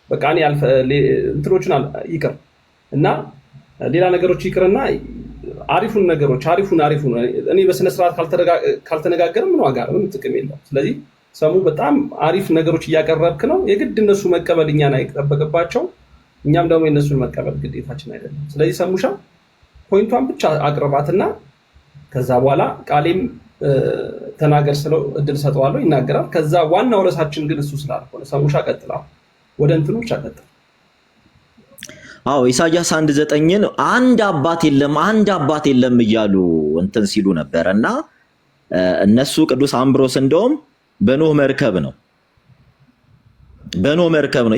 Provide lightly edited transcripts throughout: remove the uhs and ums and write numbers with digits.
በቃ እኔ እንትኖችን ይቅር እና ሌላ ነገሮች ይቅርና አሪፉን ነገሮች አሪፉን እኔ በስነ ስርዓት ካልተነጋገርን ምን ዋጋ ነው? ጥቅም የለም። ስለዚህ ሰሙ በጣም አሪፍ ነገሮች እያቀረብክ ነው። የግድ እነሱ መቀበል እኛን አይጠበቅባቸው፣ እኛም ደግሞ የነሱን መቀበል ግዴታችን አይደለም። ስለዚህ ሰሙሻ ፖይንቷን ብቻ አቅርባትና ከዛ በኋላ ቃሌም ተናገር ስለው እድል ሰጠዋለሁ፣ ይናገራል። ከዛ ዋናው ርዕሳችን ግን እሱ ስላልሆነ ሰሙሻ ቀጥላ ወደ እንትኖች አቀጥል። አዎ ኢሳይያስ 1:9 አንድ አባት የለም እያሉ እንትን ሲሉ ነበርና እነሱ ቅዱስ አምብሮስ እንደውም በኖህ መርከብ ነው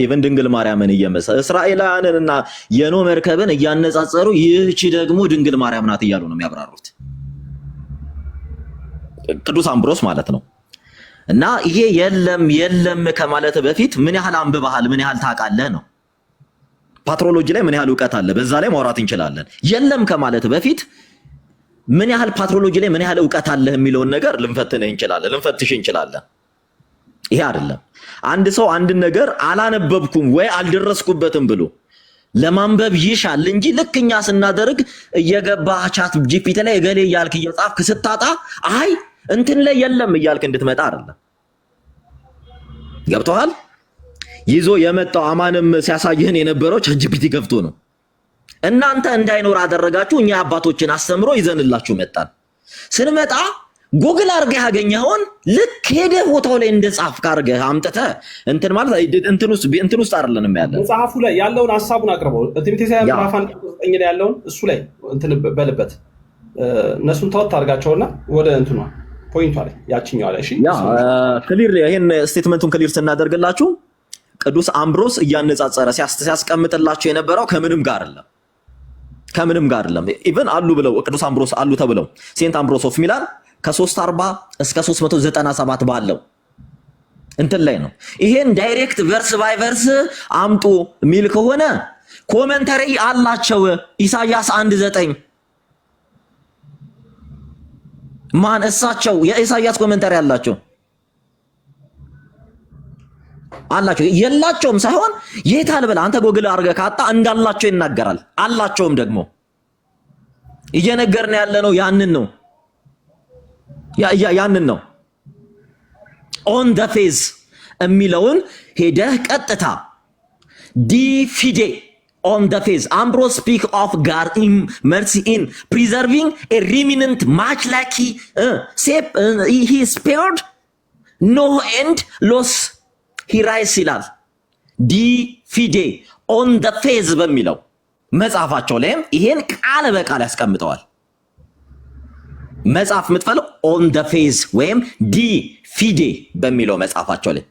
ኢቨን ድንግል ማርያምን እየመሰለ እስራኤላውያንንና የኖህ መርከብን እያነጻጸሩ ይህች ደግሞ ድንግል ማርያም ናት እያሉ ነው የሚያብራሩት ቅዱስ አምብሮስ ማለት ነው። እና ይሄ የለም ከማለት በፊት ምን ያህል አንብበሃል፣ ምን ያህል ታውቃለህ ነው። ፓትሮሎጂ ላይ ምን ያህል ዕውቀት አለ፣ በዛ ላይ ማውራት እንችላለን። የለም ከማለት በፊት ምን ያህል ፓትሮሎጂ ላይ ምን ያህል ዕውቀት አለ የሚለውን ነገር ልንፈትሽ እንችላለን። ይሄ አይደለም አንድ ሰው አንድ ነገር አላነበብኩም ወይ አልደረስኩበትም ብሎ ለማንበብ ይሻል እንጂ ልክኛ ስናደርግ እየገባ ቻት ጂፒቲ ላይ እገሌ እያልክ እየጻፍክ ስታጣ አይ እንትን ላይ የለም እያልክ እንድትመጣ አይደለም። ገብቶሃል? ይዞ የመጣው አማንም ሲያሳየን የነበረው ቻት ጂፒቲ ገብቶ ነው። እናንተ እንዳይኖር አደረጋችሁ፣ እኛ አባቶችን አስተምሮ ይዘንላችሁ መጣን። ስንመጣ ጉግል አርገህ ያገኘኸውን ልክ ሄደህ ቦታው ላይ እንደጻፍክ አርገህ አምጥተህ እንትን ማለት እንትን ውስጥ አይደለንም ያለን። መጽሐፉ ላይ ያለውን ሐሳቡን አቅርበው ትንቢተ ኢሳይያስ ምዕራፍ 1 ላይ ያለውን እሱ ላይ እንትን በልበት እነሱን ተወት አድርጋቸውና ወደ እንትኗ ፖይንቷ ላይ ያቺኛው ላይ እሺ፣ ክሊር ይሄን ስቴትመንቱን ክሊር ስናደርግላችሁ ቅዱስ አምብሮስ እያነጻጸረ ሲያስቀምጥላችሁ የነበረው ከምንም ጋር አይደለም። ኢቭን አሉ ብለው ቅዱስ አምብሮስ አሉ ተብለው ሴንት አምብሮስ ኦፍ ሚላን ከ340 እስከ 397 ባለው እንትን ላይ ነው። ይሄን ዳይሬክት ቨርስ ባይ ቨርስ አምጡ ሚል ከሆነ ኮሜንተሪ አላቸው። ኢሳይያስ 1:9 ማን እሳቸው የኢሳይያስ ኮሜንተሪ አላቸው የላቸውም ሳይሆን የታል ብለህ አንተ ጎግል አድርገህ ካጣ እንዳላቸው ይናገራል። አላቸውም ደግሞ እየነገርን ያለነው ያንን ነው። ኦን ዘ ፌዝ የሚለውን ሄደህ ቀጥታ ዲፊዴ ኦን ዘ ፌዝ አምብሮስ ስፒክ ኦፍ ጋድ ኢን መርሲ ኢን ፕሪዘርቪንግ ኤ ሪሚነንት ማች ላይክ ሂ ስፔርድ ኖ ኤንድ ሎስ ሂራይስ ይላል። ዲፊዴ ኦን ዘ ፌዝ በሚለው መጽሐፋቸው ላይም ይሄን ቃል በቃል ያስቀምጠዋል። መጽሐፍ የምትፈልግ ኦን ዘ ፌዝ ወይም ዲፊዴ በሚለው መጽሐፋቸው ላይ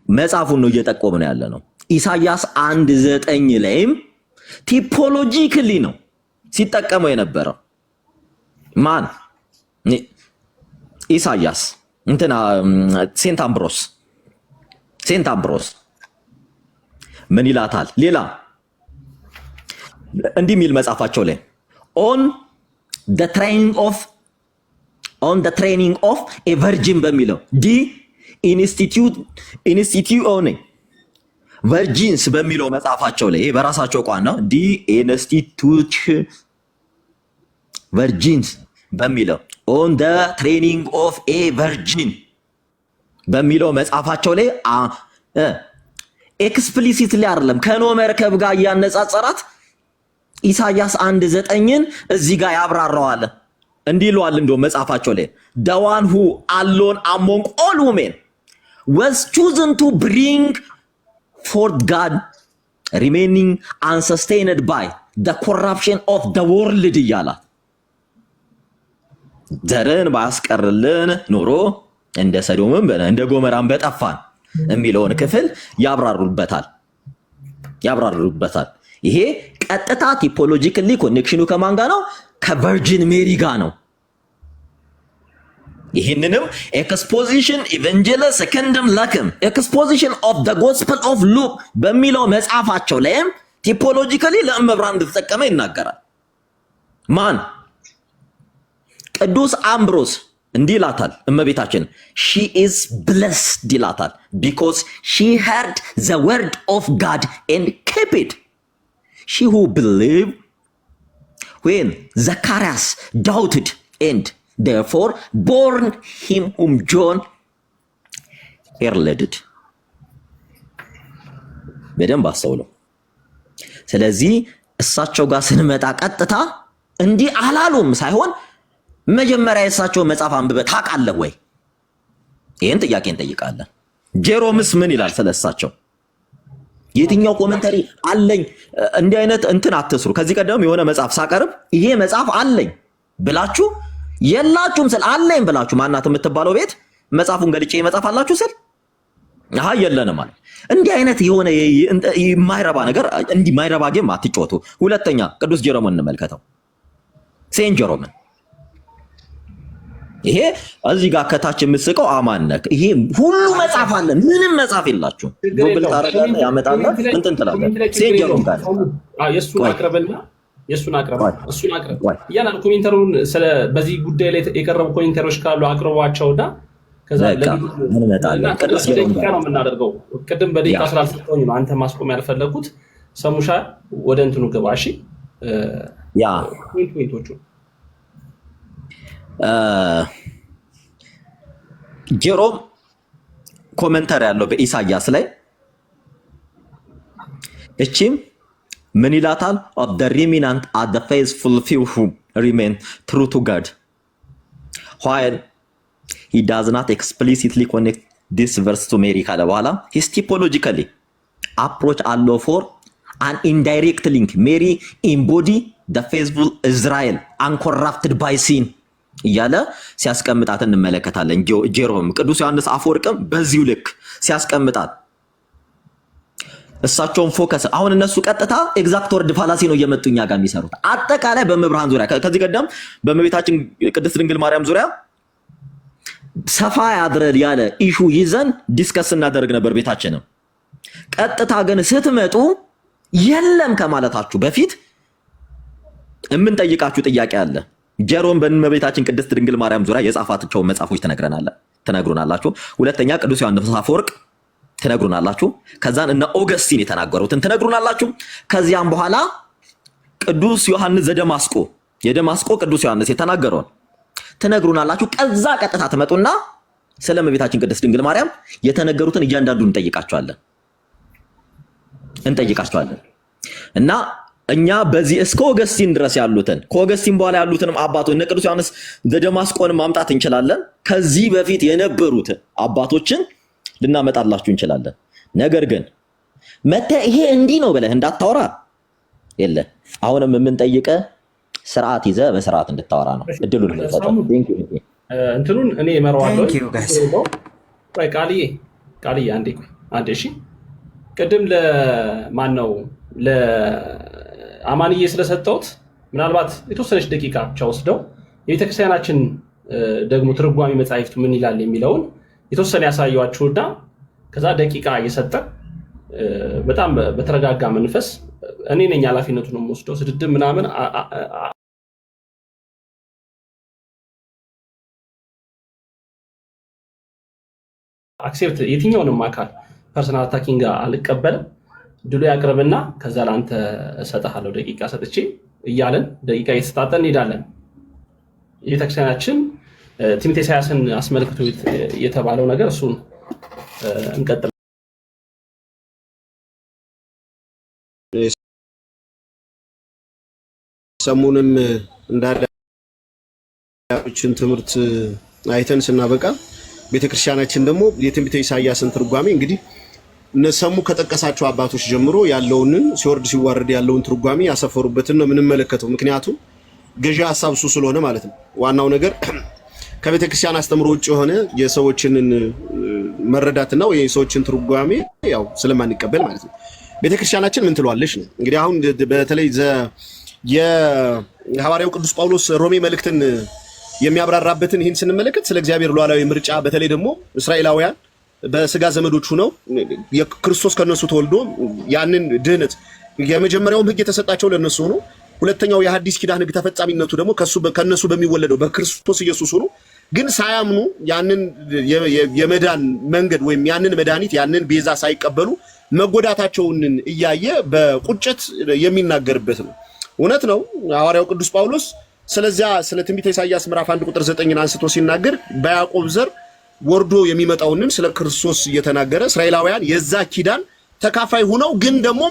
መጽሐፉን ነው እየጠቆምን ያለ ነው። ኢሳይያስ 1:9 ላይም ቲፖሎጂካሊ ነው ሲጠቀመው የነበረው ማን ኢሳይያስ እንትና ሴንት አምብሮስ ምን ይላታል? ሌላ እንዲህ ሚል መጽሐፋቸው ላይ ኦን ዘ ትሬኒንግ ኦፍ ኤ ቨርጂን በሚለው ዲ ኢንስቲትዩት ቨርጂንስ በሚለው መጽሐፋቸው ላይ በራሳቸው ቋና ዲ ኢንስቲትዩት ቨርጂንስ በሚለው ኦን ዘ ትሬኒንግ ኦፍ ኤ ቨርጂን በሚለው መጽሐፋቸው ላይ ኤክስፕሊሲትሊ አይደለም ከኖህ መርከብ ጋር እያነጻጸራት ኢሳይያስ 1:9ን እዚህ ጋር ያብራራዋል። እንዲህ ይለዋል እንደው መጽሐፋቸው ላይ the one who alone among all women was chosen to bring forth God remaining unsustained by the corruption of the world እያላት ዘርን ባስቀርልን ኖሮ እንደ ሰዶምም እንደ ጎመራም በጠፋን የሚለውን ክፍል ያብራሩበታል። ይሄ ቀጥታ ቲፖሎጂካሊ ኮኔክሽኑ ከማን ጋር ነው? ከቨርጂን ሜሪ ጋር ነው። ይህንንም ኤክስፖዚሽን ኢቫንጀለስ ሰከንደም ላክም ኤክስፖዚሽን ኦፍ ዘ ጎስፐል ኦፍ ሉክ በሚለው መጽሐፋቸው ላይም ቲፖሎጂካሊ ለእመብራን እንደተጠቀመ ይናገራል። ማን? ቅዱስ አምብሮስ እንዲህ ይላታል እመቤታችን she is blessed ይላታል because she heard the word of God and kept it. She who believed when Zacharias doubted and therefore born him whom John heralded. በደንብ አስተውለው። ስለዚህ እሳቸው ጋር ስንመጣ ቀጥታ እንዲህ አላሉም ሳይሆን መጀመሪያ የእሳቸውን መጽሐፍ አንብበህ ታውቃለህ ወይ? ይህን ጥያቄ እንጠይቃለን። ጄሮምስ ምን ይላል ስለሳቸው? የትኛው ኮሜንታሪ አለኝ? እንዲህ አይነት እንትን አትስሩ። ከዚህ ቀደም የሆነ መጽሐፍ ሳቀርብ ይሄ መጽሐፍ አለኝ ብላችሁ የላችሁም ስል አለኝ ብላችሁ ማናት የምትባለው ቤት መጽሐፉን ገልጬ መጽሐፍ አላችሁ ስል አሃ የለንም ማለት እንዲህ አይነት የሆነ የማይረባ ነገር እንዲህ ማይረባ ጌም አትጫወቱ። ሁለተኛ ቅዱስ ጄሮምን እንመልከተው። ሴን ጄሮምን ይሄ እዚህ ጋር ከታች የምትስቀው አማነክ ይሄ ሁሉ መጽሐፍ አለ። ምንም መጽሐፍ የላችሁ ጉግል ታረጋለህ ያመጣል እንትን ትላለህ። ሴን ጄሮም ጋር የሱን አቅርብና የሱን አቅርብ እሱን አቅርብ ያላል ኮሜንተሩን ስለ በዚህ ጉዳይ ላይ የቀረቡ ኮሜንተሮች ካሉ አቅርቧቸውና ከዛ ምን መጣለ ቅዱስ ጄሮም ጋር ነው የምናደርገው። ቅድም በደቂቃ ስላልሰጠኝ ነው አንተ ማስቆም ያልፈለኩት። ሰሙሻ ወደ እንትኑ ግባ። እሺ ያ ኮሜንቶቹ ጄሮም ኮሜንተር ያለው በኢሳያስ ላይ እቺም ምን ይላታል? of the remnant are the faithful few who remain true to God, while he does not explicitly connect this verse to Mary ካለ በኋላ his typologically approach allow for an indirect link. Mary embody the faithful Israel uncorrupted by sin እያለ ሲያስቀምጣት እንመለከታለን። ጄሮም ቅዱስ ዮሐንስ አፈወርቅም በዚሁ ልክ ሲያስቀምጣት እሳቸውን ፎከስ አሁን እነሱ ቀጥታ ኤግዛክት ወርድ ፋላሲ ነው እየመጡኛ ጋር የሚሰሩት። አጠቃላይ በመብርሃን ዙሪያ ከዚህ ቀደም በእመቤታችን ቅድስት ድንግል ማርያም ዙሪያ ሰፋ ያድረል ያለ ኢሹ ይዘን ዲስከስ እናደርግ ነበር ቤታችንም። ቀጥታ ግን ስትመጡ የለም ከማለታችሁ በፊት የምንጠይቃችሁ ጥያቄ አለ። ጄሮም በእመቤታችን ቅድስት ድንግል ማርያም ዙሪያ የጻፋቸው መጽሐፎች ትነግሩናላችሁ። ሁለተኛ ቅዱስ ዮሐንስ አፈወርቅ ትነግሩናላችሁ። ከዛን እነ ኦገስቲን የተናገሩትን ትነግሩናላችሁ። ከዚያም በኋላ ቅዱስ ዮሐንስ ዘደማስቆ የደማስቆ ቅዱስ ዮሐንስ የተናገረውን ትነግሩናላችሁ። ከዛ ቀጥታ ትመጡና ስለ እመቤታችን ቅድስት ድንግል ማርያም የተነገሩትን እያንዳንዱን እንጠይቃቸዋለን እና እኛ በዚህ እስከ ኦገስቲን ድረስ ያሉትን ከኦገስቲን በኋላ ያሉትንም አባቶች እነ ቅዱስ ዮሐንስ ዘደማስቆን ማምጣት እንችላለን። ከዚህ በፊት የነበሩት አባቶችን ልናመጣላችሁ እንችላለን። ነገር ግን መተ ይሄ እንዲህ ነው ብለህ እንዳታወራ የለ። አሁንም የምንጠይቀ ስርዓት ይዘ በስርዓት እንድታወራ ነው። እድሉን ልሰጠው። ቴንክ ዩ እንትኑን እኔ እመራዋለሁ። ቆይ ቃልዬ አንዴ እሺ። ቅድም ለማን ነው ለአማንዬ ስለሰጠሁት ምናልባት የተወሰነች ደቂቃ ብቻ ወስደው የቤተክርስቲያናችን ደግሞ ትርጓሜ መጻሕፍቱ ምን ይላል የሚለውን የተወሰነ ያሳየዋችሁና ከዛ ደቂቃ እየሰጠ በጣም በተረጋጋ መንፈስ እኔ ነኝ ኃላፊነቱን ወስደው ስድድብ ምናምን አክሴፕት የትኛውንም አካል ፐርሰናል አታኪንግ አልቀበልም። ድሉ ያቅርብና ከዛ ላንተ እሰጥሃለሁ ደቂቃ ሰጥቼ እያለን ደቂቃ እየተሰጣጠን እንሄዳለን። የቤተክርስቲያናችን ትንቢተ ኢሳይያስን አስመልክቶ የተባለው ነገር እሱን እንቀጥል። ሰሙንም እንዳላችን ትምህርት አይተን ስናበቃ ቤተክርስቲያናችን ደግሞ የትንቢተ ኢሳይያስን ትርጓሜ እንግዲህ እነሰሙ ከጠቀሳቸው አባቶች ጀምሮ ያለውን ሲወርድ ሲዋረድ ያለውን ትርጓሜ ያሰፈሩበትን ነው የምንመለከተው። ምክንያቱም ገዢ ሐሳብ እሱ ስለሆነ ማለት ነው። ዋናው ነገር ከቤተክርስቲያን አስተምሮ ውጭ የሆነ የሰዎችን መረዳትና ወይ የሰዎችን ትርጓሜ ያው ስለማንቀበል ማለት ነው። ቤተክርስቲያናችን ምን ትሏለች ነው እንግዲህ አሁን በተለይ የሐዋርያው ቅዱስ ጳውሎስ ሮሜ መልእክትን የሚያብራራበትን ይህን ስንመለከት ስለ እግዚአብሔር ሉዓላዊ ምርጫ በተለይ ደግሞ እስራኤላውያን በስጋ ዘመዶች ሆነው የክርስቶስ ከነሱ ተወልዶ ያንን ድህነት የመጀመሪያውም ሕግ የተሰጣቸው ለነሱ ሆኖ ሁለተኛው የሐዲስ ኪዳን ሕግ ተፈጻሚነቱ ደግሞ ከነሱ በሚወለደው በክርስቶስ ኢየሱስ ሆኖ ግን ሳያምኑ ያንን የመዳን መንገድ ወይም ያንን መድኃኒት ያንን ቤዛ ሳይቀበሉ መጎዳታቸውን እያየ በቁጭት የሚናገርበት ነው። እውነት ነው። ሐዋርያው ቅዱስ ጳውሎስ ስለዚያ ስለ ትንቢተ ኢሳይያስ ምዕራፍ 1 ቁጥር 9 አንስቶ ሲናገር በያዕቆብ ዘር ወርዶ የሚመጣውንም ስለ ክርስቶስ እየተናገረ እስራኤላውያን የዛ ኪዳን ተካፋይ ሆነው ግን ደግሞ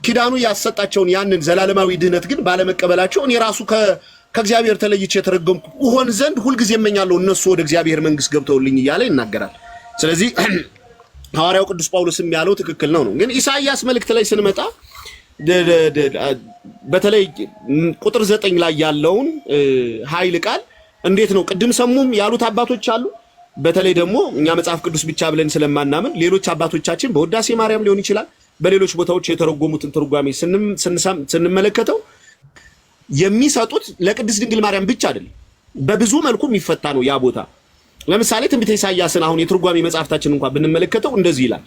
ኪዳኑ ያሰጣቸውን ያንን ዘላለማዊ ድህነት ግን ባለመቀበላቸው እኔ ራሱ ከእግዚአብሔር ተለይቼ የተረገምኩ እሆን ዘንድ ሁልጊዜ እመኛለሁ እነሱ ወደ እግዚአብሔር መንግስት ገብተውልኝ እያለ ይናገራል። ስለዚህ ሐዋርያው ቅዱስ ጳውሎስም ያለው ትክክል ነው። ግን ኢሳይያስ መልእክት ላይ ስንመጣ በተለይ ቁጥር 9 ላይ ያለውን ኃይል ቃል እንዴት ነው ቅድም ሰሙም ያሉት አባቶች አሉ። በተለይ ደግሞ እኛ መጽሐፍ ቅዱስ ብቻ ብለን ስለማናምን ሌሎች አባቶቻችን በውዳሴ ማርያም ሊሆን ይችላል በሌሎች ቦታዎች የተረጎሙትን ትርጓሜ ስንመለከተው የሚሰጡት ለቅድስት ድንግል ማርያም ብቻ አይደለም፣ በብዙ መልኩ የሚፈታ ነው ያ ቦታ። ለምሳሌ ትንቢተ ኢሳይያስን አሁን የትርጓሜ መጽሐፍታችን እንኳን ብንመለከተው እንደዚህ ይላል።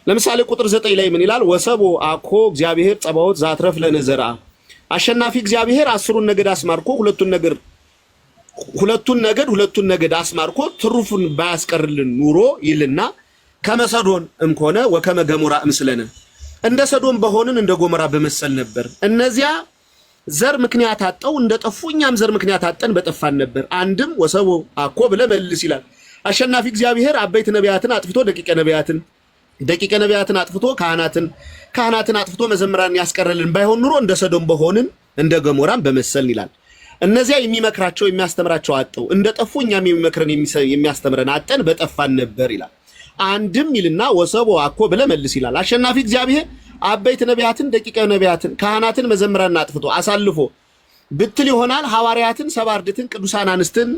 ለምሳሌ ቁጥር 9 ላይ ምን ይላል? ወሰቦ አኮ እግዚአብሔር ጸባዖት ዛትረፍ ለነዘራ አሸናፊ እግዚአብሔር 10ን ነገድ አስማርኮ ሁለቱን ነገድ አስማርኮ ትሩፉን ባያስቀርልን ኑሮ ይልና ከመሰዶን እምኮነ ወከመ ገሞራ እምስለነ እንደ ሰዶም በሆንን እንደ ጎሞራ በመሰል ነበር። እነዚያ ዘር ምክንያት አጠው እንደጠፉ እኛም ዘር ምክንያት አጠን በጠፋን ነበር። አንድም ወሰቦ አኮ ብለ መልስ ይላል። አሸናፊ እግዚአብሔር አበይት ነቢያትን አጥፍቶ ደቂቀ ነቢያትን አጥፍቶ ካህናትን አጥፍቶ መዘምራን ያስቀረልን ባይሆን ኑሮ እንደ ሰዶም በሆንን እንደ ገሞራም በመሰልን ይላል። እነዚያ የሚመክራቸው የሚያስተምራቸው አጠው እንደጠፉ እኛም የሚመክረን የሚያስተምረን አጠን በጠፋን ነበር ይላል። አንድም ይልና ወሰቦ አኮ ብለ መልስ ይላል። አሸናፊ እግዚአብሔር አበይት ነቢያትን ደቂቀ ነቢያትን ካህናትን መዘምራን አጥፍቶ አሳልፎ ብትል ይሆናል ሐዋርያትን ሰባርድትን ቅዱሳን አንስትን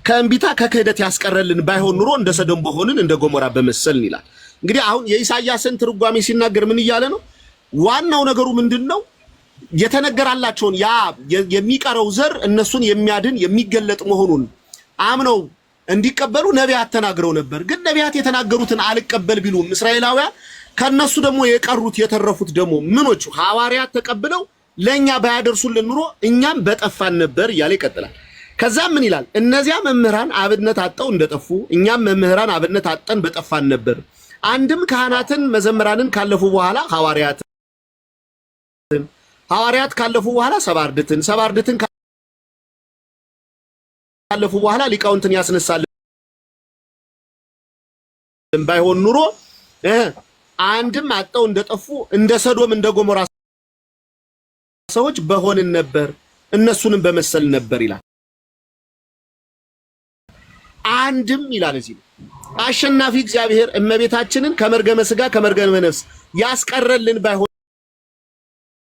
ከእንቢታ ከክህደት ያስቀረልን ባይሆን ኑሮ እንደ ሰዶም በሆንን እንደ ገሞራ በመሰልን ይላል። እንግዲህ አሁን የኢሳይያስን ትርጓሜ ሲናገር ምን እያለ ነው? ዋናው ነገሩ ምንድነው? የተነገራላቸውን ያ የሚቀረው ዘር እነሱን የሚያድን የሚገለጥ መሆኑን አምነው እንዲቀበሉ ነቢያት ተናግረው ነበር። ግን ነቢያት የተናገሩትን አልቀበል ቢሉም እስራኤላውያን ከነሱ ደግሞ የቀሩት የተረፉት ደግሞ ምኖቹ ሐዋርያት ተቀብለው ለኛ ባያደርሱልን ኑሮ እኛም በጠፋን ነበር እያለ ይቀጥላል። ከዛም ምን ይላል? እነዚያ መምህራን አብነት አጠው እንደጠፉ እኛም መምህራን አብነት አጠን በጠፋን ነበር። አንድም ካህናትን መዘምራንን ካለፉ በኋላ ሐዋርያት ካለፉ በኋላ ሰባርድትን ካለፉ በኋላ ሊቃውንትን ያስነሳልን ባይሆን ኑሮ አንድም አጠው እንደጠፉ እንደ ሰዶም እንደ ገሞራ ሰዎች በሆንን ነበር እነሱንም በመሰል ነበር ይላል። አንድም ይላል እዚህ አሸናፊ እግዚአብሔር እመቤታችንን ከመርገመ ሥጋ ከመርገመ ነፍስ ያስቀረልን ባይሆን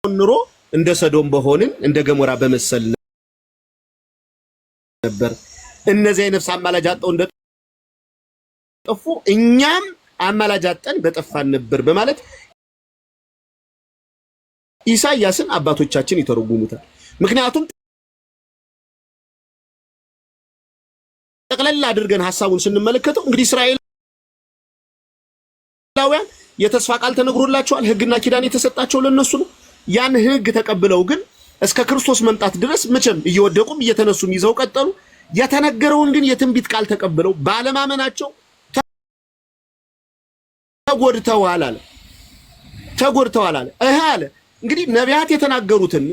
ኑሮ እንደ ሰዶም በሆንን እንደ ገሞራ በመሰል ነበር። እነዚህ የነፍስ አማላጅ አጠው እንደጠፉ እኛም አማላጅ አጠን በጠፋን ነበር በማለት ኢሳይያስን አባቶቻችን ይተረጉሙታል። ምክንያቱም ጠቅለል አድርገን ሐሳቡን ስንመለከተው እንግዲህ እስራኤላውያን የተስፋ ቃል ተነግሮላቸዋል። ሕግና ኪዳን የተሰጣቸው ለነሱ ነው። ያን ሕግ ተቀብለው ግን እስከ ክርስቶስ መምጣት ድረስ መቼም እየወደቁም እየተነሱም ይዘው ቀጠሉ። የተነገረውን ግን የትንቢት ቃል ተቀብለው ባለማመናቸው ተጎድተዋል አለ። አለ እንግዲህ ነቢያት የተናገሩትን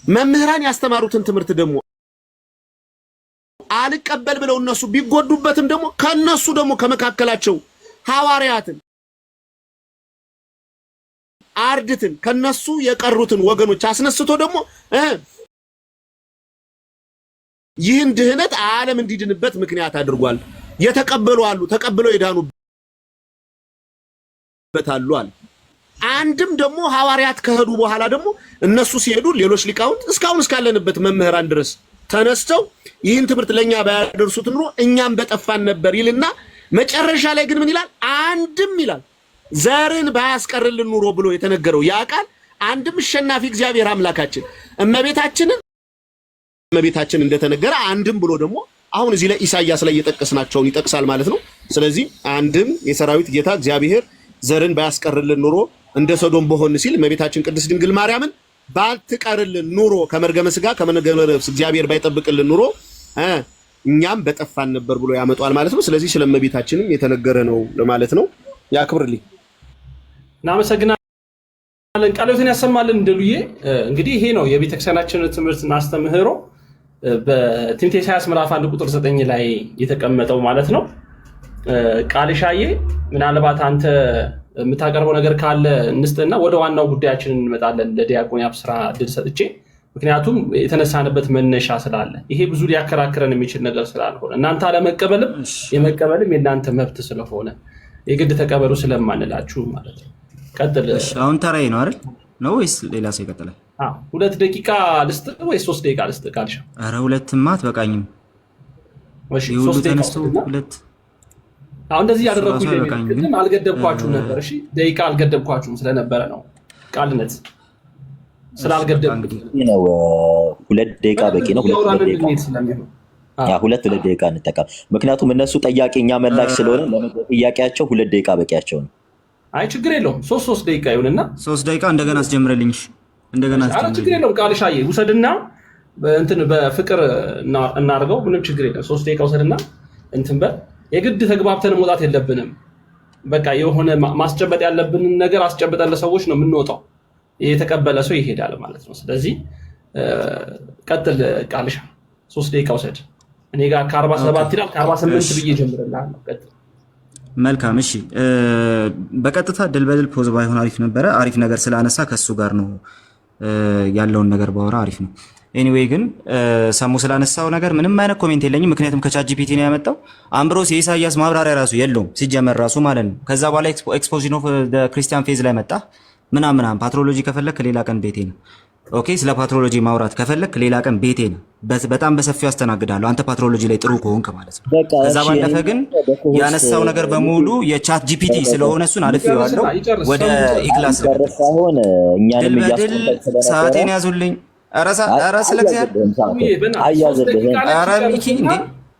መምህራን ያስተማሩትን ትምህርት ደግሞ አልቀበል ብለው እነሱ ቢጎዱበትም ደግሞ ከነሱ ደግሞ ከመካከላቸው ሐዋርያትን አርድትን ከነሱ የቀሩትን ወገኖች አስነስቶ ደግሞ ይህን ድህነት ዓለም እንዲድንበት ምክንያት አድርጓል። የተቀበሉ አሉ፣ ተቀብለው የዳኑበት አሉ። አንድም ደግሞ ሐዋርያት ከሄዱ በኋላ ደግሞ እነሱ ሲሄዱ ሌሎች ሊቃውንት እስካሁን እስካለንበት መምህራን ድረስ ተነስተው ይህን ትምህርት ለኛ ባያደርሱት ኑሮ እኛም በጠፋን ነበር ይልና መጨረሻ ላይ ግን ምን ይላል? አንድም ይላል ዘርን ባያስቀርልን ኑሮ ብሎ የተነገረው ያ ቃል አንድም አሸናፊ እግዚአብሔር አምላካችን እመቤታችን እንደተነገረ አንድም ብሎ ደግሞ አሁን እዚህ ላይ ኢሳይያስ ላይ የጠቀስናቸውን ይጠቅሳል ማለት ነው። ስለዚህ አንድም የሰራዊት ጌታ እግዚአብሔር ዘርን ባያስቀርልን ኑሮ እንደ ሰዶም በሆን ሲል እመቤታችን ቅድስት ድንግል ማርያምን ባትቀርልን ኑሮ ከመርገመ ሥጋ ከመርገመ ነፍስ እግዚአብሔር ባይጠብቅልን ኑሮ እኛም በጠፋን ነበር ብሎ ያመጣል ማለት ነው። ስለዚህ ስለመቤታችንም የተነገረ ነው ለማለት ነው። ያክብርልኝ። እናመሰግናለን። ቃልዎትን ያሰማልን እንደሉዬ። እንግዲህ ይሄ ነው የቤተክርስቲያናችን ትምህርት ማስተምህሮ በትንቢተ ኢሳይያስ ምዕራፍ 1 ቁጥር 9 ላይ የተቀመጠው ማለት ነው። ቃልሻዬ ምናልባት አንተ የምታቀርበው ነገር ካለ እንስጥና ወደ ዋናው ጉዳያችን እንመጣለን። ለዲያቆን ያብስራ ድል ሰጥቼ፣ ምክንያቱም የተነሳንበት መነሻ ስላለ ይሄ ብዙ ሊያከራክረን የሚችል ነገር ስላልሆነ እናንተ አለመቀበልም የመቀበልም የእናንተ መብት ስለሆነ የግድ ተቀበሉ ስለማንላችሁ ማለት ነው። ቀጥል። አሁን ተራይ ነው አይደል ነው ወይስ ሌላ ሰው ይቀጥላል? 2 ደቂቃ ልስጥ ወይስ 3 ደቂቃ ልስጥ? ቃልሻ ኧረ 2ማ አትበቃኝም። እሺ 3 ደቂቃ 2 አሁን እንደዚህ ያደረኩኝ ግን አልገደብኳችሁም ነበር። እሺ ደቂቃ አልገደብኳችሁም ስለነበረ ነው። ቃልነት ስላልገደብኩ ነው 2 ደቂቃ በቂ ነው። 2 ደቂቃ እንጠቀም። ምክንያቱም እነሱ ጠያቂ እኛ መላሽ ስለሆነ ለጥያቄያቸው 2 ደቂቃ በቂያቸው ነው። አይ ችግር የለውም። 3 ደቂቃ ይሁንና 3 ደቂቃ እንደገና አስጀምረልኝ። እንደገና አስጀምረልኝ። ችግር የለውም። ቃልሻዬ ውሰድና እንትን በፍቅር እናርገው። ምንም ችግር የለም። 3 ደቂቃ ውሰድና እንትን በል። የግድ ተግባብተን መውጣት የለብንም። በቃ የሆነ ማስጨበጥ ያለብንን ነገር አስጨብጠን ለሰዎች ነው የምንወጣው። የተቀበለ ሰው ይሄዳል ማለት ነው። ስለዚህ ቀጥል ቃልሻ። 3 ደቂቃ ውሰድ። እኔ ጋር ከ47 ይላል ከ48 ብዬ ጀምርልሃለሁ። ቀጥል። መልካም እሺ። በቀጥታ ድል በድል ፖዝ ባይሆን አሪፍ ነበረ። አሪፍ ነገር ስላነሳ ከሱ ጋር ነው ያለውን ነገር ባወራ አሪፍ ነው። ኤኒዌይ ግን ሰሙ ስላነሳው ነገር ምንም አይነት ኮሜንት የለኝም። ምክንያቱም ከቻት ጂፒቲ ነው ያመጣው። አምብሮስ የኢሳያስ ማብራሪያ ራሱ የለውም ሲጀመር ራሱ ማለት ነው። ከዛ በኋላ ኤክስፖዚሽን ኦፍ ክርስቲያን ፌዝ ላይ መጣ ምናምን። ፓትሮሎጂ ከፈለክ ሌላ ቀን ቤቴ ነው። ኦኬ፣ ስለ ፓትሮሎጂ ማውራት ከፈለክ ሌላ ቀን ቤቴ ነው። በጣም በሰፊው አስተናግዳለሁ አንተ ፓትሮሎጂ ላይ ጥሩ ከሆንክ ማለት ነው። ከዛ ባለፈ ግን ያነሳው ነገር በሙሉ የቻት ጂፒቲ ስለሆነ እሱን አልፌዋለሁ። ወደ ኢክላስ ሳይሆን እኛንም ድል ሰዓቴን ያዙልኝ። ኧረ ስለ እግዚአብሔር ኧረ ሚኪ እንዴ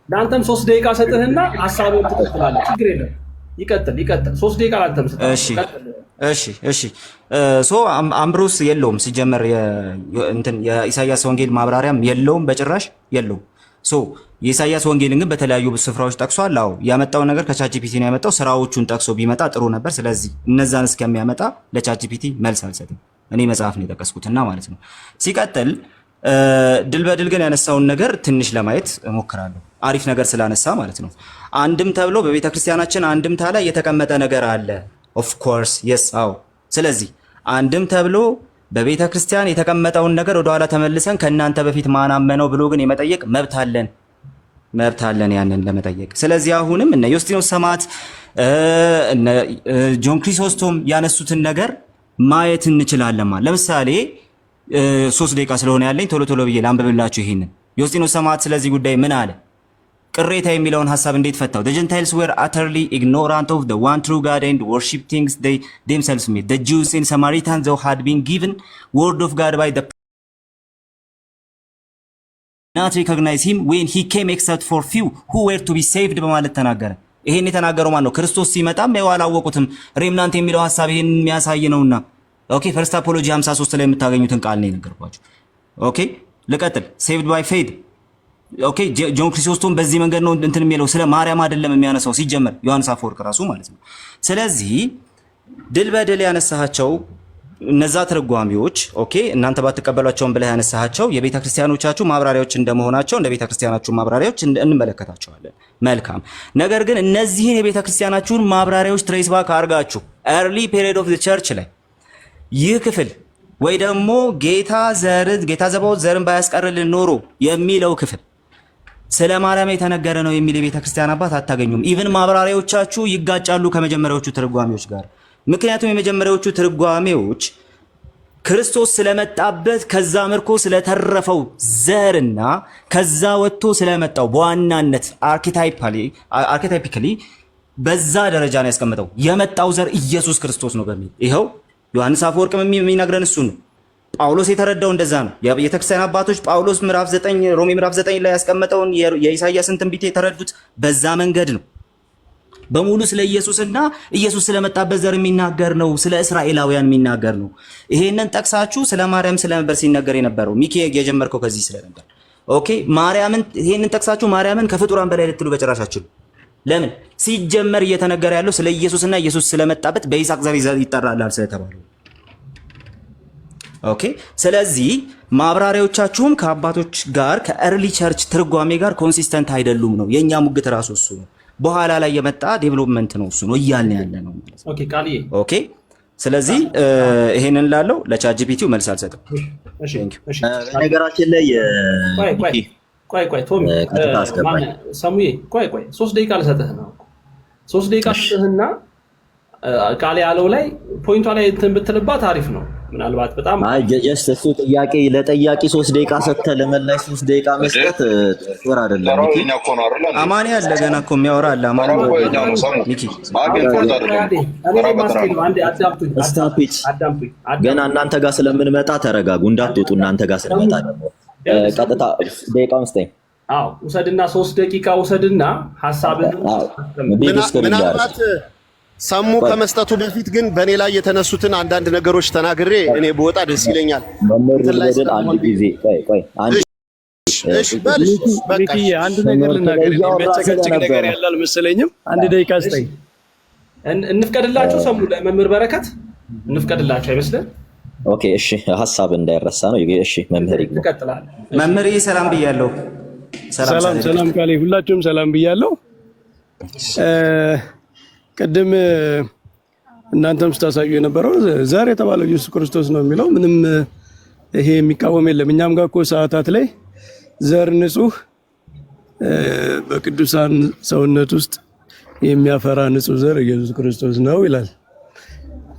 ለአንተም 3 ደቂቃ ሰጥህና ሀሳብህን ትቀጥላለህ። ችግር የለም። ይቀጥል 3 ደቂቃ ለአንተም ሰጥህ። እሺ ሶ አምብሮስ የለውም ሲጀመር እንትን የኢሳያስ ወንጌል ማብራሪያም የለውም፣ በጭራሽ የለውም። ሶ የኢሳያስ ወንጌልን ግን በተለያዩ ስፍራዎች ጠቅሷል። አዎ ያመጣው ነገር ከቻትጂፒቲ ነው ያመጣው። ስራዎቹን ጠቅሶ ቢመጣ ጥሩ ነበር። ስለዚህ እነዛን እስከሚያመጣ ለቻትጂፒቲ መልስ አልሰጥም። እኔ መጽሐፍ ነው የጠቀስኩትና ማለት ነው። ሲቀጥል ድል በድል ግን ያነሳውን ነገር ትንሽ ለማየት እሞክራለሁ። አሪፍ ነገር ስላነሳ ማለት ነው። አንድም ተብሎ በቤተክርስቲያናችን አንድምታ ላይ የተቀመጠ ነገር አለ። ኦፍ ኮርስ የስ አዎ። ስለዚህ አንድም ተብሎ በቤተ ክርስቲያን የተቀመጠውን ነገር ወደኋላ ተመልሰን ከእናንተ በፊት ማን አመነው ብሎ ግን የመጠየቅ መብት አለን ያንን ለመጠየቅ። ስለዚህ አሁንም እነ ዮስጢኖስ ሰማዕት እነ ጆን ክሪሶስቶም ያነሱትን ነገር ማየት እንችላለን። ለምሳሌ 3 ደቂቃ ስለሆነ ያለኝ ቶሎ ብዬ ላንብብላችሁ። ይሄንን ዮስጢኖስ ሰማዕት ስለዚህ ጉዳይ ምን አለ? ቅሬታ የሚለውን ሐሳብ እንዴት ፈታው? The Gentiles were utterly ignorant of the one true God and worship things they themselves made. The Jews and Samaritans though had been given word of God by the not recognize him when he came except for few who were to be saved በማለት ተናገረ። ይሄን የተናገረው ማን ነው? ክርስቶስ ሲመጣም ያላወቁትም ሬምናንት የሚለው ሐሳብ ይሄን የሚያሳይ ነውና። ኦኬ ፈርስት አፖሎጂ 53 ላይ የምታገኙትን ቃል ነው የነገርኳችሁ። ኦኬ ልቀጥል። saved by faith ኦኬ ጆን ክሪሶስቶም በዚህ መንገድ ነው እንትን የሚለው ስለ ማርያም አይደለም የሚያነሳው ሲጀመር ዮሐንስ አፈወርቅ ራሱ ማለት ነው። ስለዚህ ድል በድል ያነሳቸው እነዛ ተርጓሚዎች ኦኬ እናንተ ባትቀበሏቸውም ብለህ ያነሳቸው የቤተ ክርስቲያኖቻችሁ ማብራሪያዎች እንደመሆናቸው እንደ ቤተ ክርስቲያናችሁ ማብራሪያዎች እንመለከታቸዋለን። መልካም ነገር ግን እነዚህን የቤተ ክርስቲያናችሁን ማብራሪያዎች ትሬስ ባክ አድርጋችሁ early period of the church ላይ ይህ ክፍል ወይ ደግሞ ጌታ ዘባኦት ዘርን ባያስቀርልን ኖሮ የሚለው ክፍል ስለ ማርያም የተነገረ ነው የሚል የቤተ ክርስቲያን አባት አታገኙም። ኢቭን ማብራሪያዎቻችሁ ይጋጫሉ ከመጀመሪያዎቹ ትርጓሜዎች ጋር። ምክንያቱም የመጀመሪያዎቹ ትርጓሜዎች ክርስቶስ ስለመጣበት ከዛ ምርኮ ስለተረፈው ዘርና ከዛ ወጥቶ ስለመጣው በዋናነት አርኬታይፒካሊ በዛ ደረጃ ነው ያስቀመጠው። የመጣው ዘር ኢየሱስ ክርስቶስ ነው በሚል ይኸው ዮሐንስ አፈወርቅ የሚነግረን እሱ ነው። ጳውሎስ የተረዳው እንደዛ ነው። የቤተክርስቲያን አባቶች ጳውሎስ ምዕራፍ 9 ሮሜ ምዕራፍ 9 ላይ ያስቀመጠውን የኢሳያስን ትንቢት የተረዱት በዛ መንገድ ነው። በሙሉ ስለ ኢየሱስና ኢየሱስ ስለመጣበት ዘር የሚናገር ነው። ስለ እስራኤላውያን የሚናገር ነው። ይሄንን ጠቅሳችሁ ስለ ማርያም ስለነበር ሲነገር የነበረው ሚኪ የጀመርከው ከዚህ ስለነበር ኦኬ ማርያምን ይሄንን ጠቅሳችሁ ማርያምን ከፍጡራን በላይ ልትሉ በጭራሻችሁ። ለምን ሲጀመር እየተነገረ ያለው ስለ ኢየሱስና ኢየሱስ ስለመጣበት በይስሐቅ ዘር ይጠራል ስለተባለው። ኦኬ ስለዚህ ማብራሪያዎቻችሁም ከአባቶች ጋር ከኤርሊ ቸርች ትርጓሜ ጋር ኮንሲስተንት አይደሉም ነው የኛ ሙግት ራሱ እሱ ነው። በኋላ ላይ የመጣ ዴቨሎፕመንት ነው እሱ ነው እያልን ያለ ነው ማለት ነው። ኦኬ ቃልዬ ኦኬ ስለዚህ ይሄንን ላለው ለቻት ጂፒቲው መልስ አልሰጥም። እሺ እሺ ነገራችን ላይ ቆይ ቶሚ ሰሙዬ ቆይ 3 ደቂቃ ልሰጥህ ነው። 3 ደቂቃ ልሰጥህና ቃል ያለው ላይ ፖይንቷ ላይ እንትን ብትልባት አሪፍ ነው። ምናልባት በጣም ጀስት እሱ ጥያቄ ለጠያቂ 3 ደቂቃ ሰጥተህ ለመላሽ 3 ደቂቃ መስጠት ጥሩ አይደለም። አማኒ ያለ ገና እኮ የሚያወራ አለ። አማኒ ገና እናንተ ጋር ስለምንመጣ ተረጋጉ፣ እንዳትወጡ። እናንተ ጋር ስለመጣ ደግሞ ቀጥታ ደቂቃውን ስጠኝ። አዎ ውሰድና 3 ደቂቃ ውሰድና ሐሳብህን ምናልባት ሰሙ ከመስጠቱ በፊት ግን በእኔ ላይ የተነሱትን አንዳንድ ነገሮች ተናግሬ እኔ በወጣ ደስ ይለኛል። አንድ ጊዜ ቆይ አንድ ነገር ልናገር። የሚያጨቃጭቅ ነገር ያለ አልመሰለኝም። 1 ደቂቃ ስጠኝ። እንፍቀድላችሁ። ሰሙ ለመምህር በረከት እንፍቀድላችሁ አይመስልም? ኦኬ እሺ፣ ሐሳብ እንዳይረሳ ነው። እሺ መምህር ይቀጥላል። መምህር ሰላም ብያለሁ። ሰላም ካሌ፣ ሁላችሁም ሰላም ብያለሁ። ቅድም እናንተም ስታሳዩ የነበረው ዘር የተባለው ኢየሱስ ክርስቶስ ነው የሚለው ምንም ይሄ የሚቃወም የለም። እኛም ጋር እኮ ሰዓታት ላይ ዘር ንጹህ በቅዱሳን ሰውነት ውስጥ የሚያፈራ ንጹህ ዘር ኢየሱስ ክርስቶስ ነው ይላል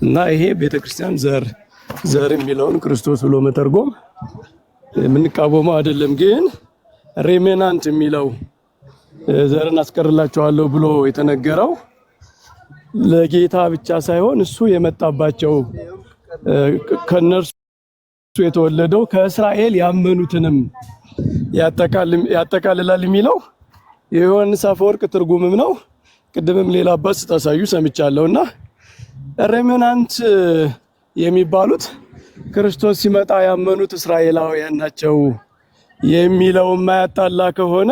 እና ይሄ ቤተክርስቲያን ዘር የሚለውን ክርስቶስ ብሎ መተርጎም የምንቃወመው አይደለም። ግን ሬሜናንት የሚለው ዘርን አስቀርላቸዋለሁ ብሎ የተነገረው ለጌታ ብቻ ሳይሆን እሱ የመጣባቸው ከነርሱ የተወለደው ከእስራኤል ያመኑትንም ያጠቃልላል የሚለው የዮሐንስ አፈወርቅ ትርጉምም ነው። ቅድምም ሌላ አባት ስታሳዩ ሰምቻለሁና ሬሜናንት የሚባሉት ክርስቶስ ሲመጣ ያመኑት እስራኤላውያን ናቸው የሚለው የማያጣላ ከሆነ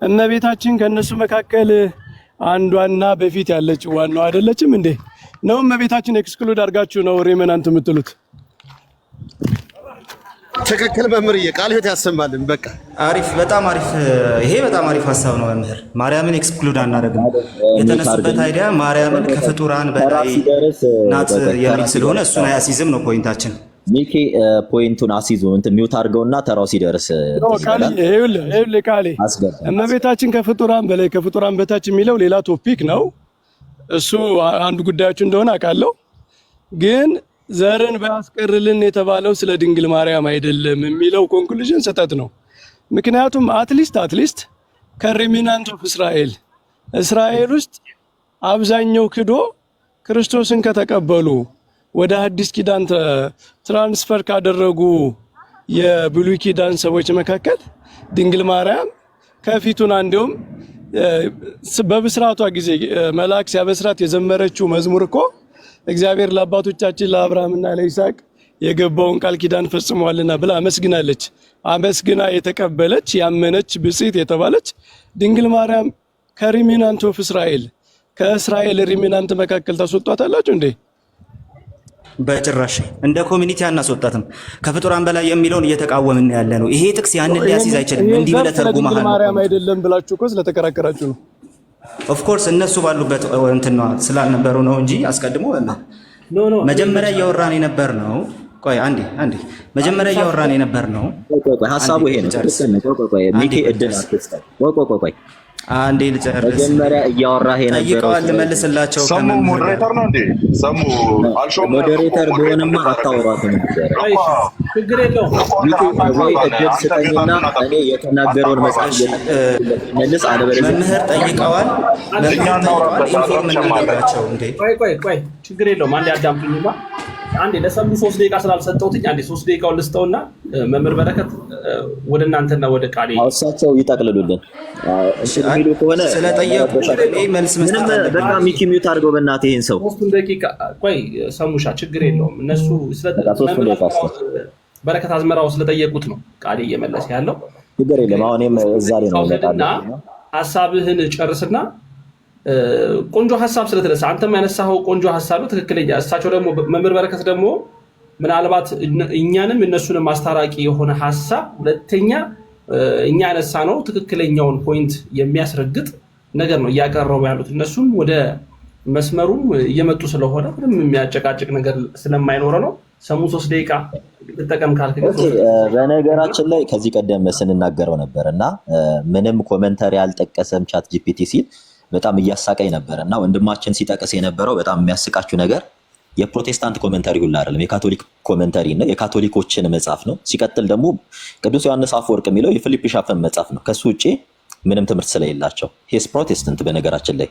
እመቤታችን ከነሱ መካከል አንዷና በፊት ያለች ዋናው አይደለችም እንዴ? ነው እመቤታችን ኤክስክሉድ አድርጋችሁ ነው ሬሜናንት የምትሉት? ትክክል መምህርዬ፣ ቃል ሕይወት ያሰማልን። በቃ አሪፍ፣ በጣም አሪፍ። ይሄ በጣም አሪፍ ሀሳብ ነው መምህር። ማርያምን ኤክስክሉድ አናደርግም። የተነሱበት አይዲያ ማርያምን ከፍጡራን በላይ ናት የሚል ስለሆነ እሱን አያሲዝም ነው ፖይንታችን። ሚኪ ፖይንቱን አሲዙ እንትን ሚውት አድርገውና ተራው ሲደርስ ቃሌ እመቤታችን ከፍጡራን በላይ ከፍጡራን በታች የሚለው ሌላ ቶፒክ ነው። እሱ አንዱ ጉዳያችሁ እንደሆነ አውቃለሁ። ግን ዘርን ባያስቀርልን የተባለው ስለ ድንግል ማርያም አይደለም የሚለው ኮንክሉዥን ስህተት ነው። ምክንያቱም አትሊስት ከሬሚናንት ኦፍ እስራኤል ውስጥ አብዛኛው ክዶ ክርስቶስን ከተቀበሉ ወደ አዲስ ኪዳን ትራንስፈር ካደረጉ የብሉይ ኪዳን ሰዎች መካከል ድንግል ማርያም ከፊቱና እንዲሁም በብስራቷ ጊዜ መልአክ ሲያበስራት የዘመረችው መዝሙር እኮ እግዚአብሔር ለአባቶቻችን ለአብርሃምና ለይስሐቅ የገባውን ቃል ኪዳን ፈጽሟልና ብላ አመስግናለች። አመስግና የተቀበለች ያመነች ብጽዕት የተባለች ድንግል ማርያም ከሪሚናንት ኦፍ እስራኤል ከእስራኤል ሪሚናንት መካከል ታስወጣታላችሁ እንዴ? በጭራሽ እንደ ኮሚኒቲ አናስወጣትም። ከፍጡራን በላይ የሚለውን እየተቃወምን ያለ ነው። ይሄ ጥቅስ ያንን ሊያስይዝ አይችልም። እንዲህ ብለህ ተርጉመሃል። ማርያም አይደለም ብላችሁ እኮ ስለተከራከራችሁ ነው። ኦፍ ኮርስ እነሱ ባሉበት እንትን ነው ስላልነበሩ ነው እንጂ አስቀድሞ መጀመሪያ እያወራን የነበር ነው። ቆይ አንዴ መጀመሪያ እያወራን የነበር ነው። ቆይ ሐሳቡ ይሄ ነው። ቆይ ሚኪ እድል አትስጠው። ቆይ አንዴ ልጨርስ። መጀመሪያ እያወራህ የነበረው ጠይቀዋል፣ ልመልስላቸው። ሰሙ ሞዴሬተር ነው እንዴ? ሰሙ አልሾም ሞዴሬተር ቢሆንማ አታወራትም ነበር። ችግር የለውም። ወይ እድል ስጠኝና እኔ የተናገረውን መጽሐፍ መልስ። አለበለዚያ መምህር ጠይቀዋል፣ ኢንፎርም እናደርጋቸው እንዴ? ቆይ ችግር የለውም። አንዴ አዳምጡኝማ። አንዴ ለሰሙ 3 ደቂቃ ስላልሰጠሁትኝ አንዴ 3 ደቂቃውን ልስጠውና መምህር በረከት ወደ እናንተና ወደ ቃሌ እሳቸው ይጠቅልሉልን። የሚሉ ከሆነ ስለጠየቁ መልስ መስጠት አለብን። በቃ ሚኪ ሚውት አድርገው በእናትህ ይሄን ሰው 3 ደቂቃ። ቆይ ሰሙሻ ችግር የለውም። እነሱ በረከት አዝመራው ስለጠየቁት ነው ቃሌ እየመለሰ ያለው። ችግር የለም። አሁንም እዛ ላይ ነው እና ሐሳብህን ጨርስና ቆንጆ ሐሳብ ስለተነሳ አንተም ያነሳኸው ቆንጆ ሐሳብ ነው፣ ትክክለኛ። እሳቸው ደግሞ መምህር በረከት ደግሞ ምናልባት እኛንም እነሱንም ማስታራቂ የሆነ ሐሳብ ሁለተኛ እኛ ያነሳ ነው ትክክለኛውን ፖይንት የሚያስረግጥ ነገር ነው እያቀረቡ ያሉት። እነሱም ወደ መስመሩም እየመጡ ስለሆነ ምንም የሚያጨቃጭቅ ነገር ስለማይኖረ ነው። ሰሙ 3 ደቂቃ ተጠቀም ካልክ በነገራችን ላይ ከዚህ ቀደም ስንናገረው ነበር እና ምንም ኮሜንታሪ አልጠቀሰም ቻት ጂፒቲ ሲል በጣም እያሳቀኝ ነበር እና ወንድማችን ሲጠቅስ የነበረው በጣም የሚያስቃችሁ ነገር የፕሮቴስታንት ኮሜንታሪ ሁሉ አይደለም፣ የካቶሊክ ኮሜንታሪ ነው፣ የካቶሊኮችን መጽሐፍ ነው። ሲቀጥል ደግሞ ቅዱስ ዮሐንስ አፈወርቅ የሚለው የፊሊፕ ሻፈን መጽሐፍ ነው። ከሱ ውጪ ምንም ትምህርት ስለሌላቸው ሄስ ፕሮቴስታንት። በነገራችን ላይ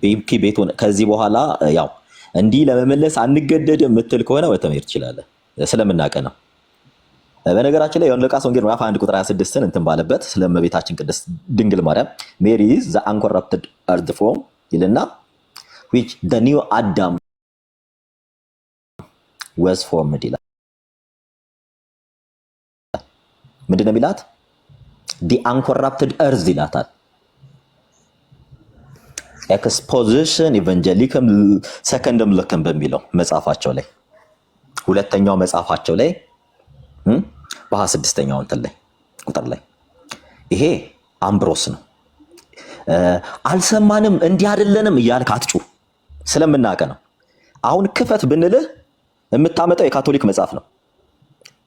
ቤምኪ ቤት ከዚህ በኋላ ያው እንዲህ ለመመለስ አንገደድም የምትል ከሆነ ወተመሄድ ትችላለህ፣ ስለምናውቅ ነው። በነገራችን ላይ ሉቃስ ወንጌል ምዕራፍ 1 ቁጥር 26ን እንትን ባለበት ስለ እመቤታችን ቅድስት ድንግል ማርያም ሜሪ ኢዝ ዘ አንኮረፕትድ እርዝ ፍሮም ይልና which the new Adam was formed ይላል። ምንድነው የሚላት? the uncorrupted earth ይላታል። ኤክስፖዚሽን ኢቫንጀሊካም ሰከንድም ልክም በሚለው መጽሐፋቸው ላይ ሁለተኛው መጽሐፋቸው ላይ በ26ኛው እንትን ላይ ቁጥር ላይ ይሄ አምብሮስ ነው። አልሰማንም እንዲህ አይደለንም እያልክ አትጩ፣ ስለምናውቅ ነው። አሁን ክፈት ብንልህ የምታመጣው የካቶሊክ መጽሐፍ ነው።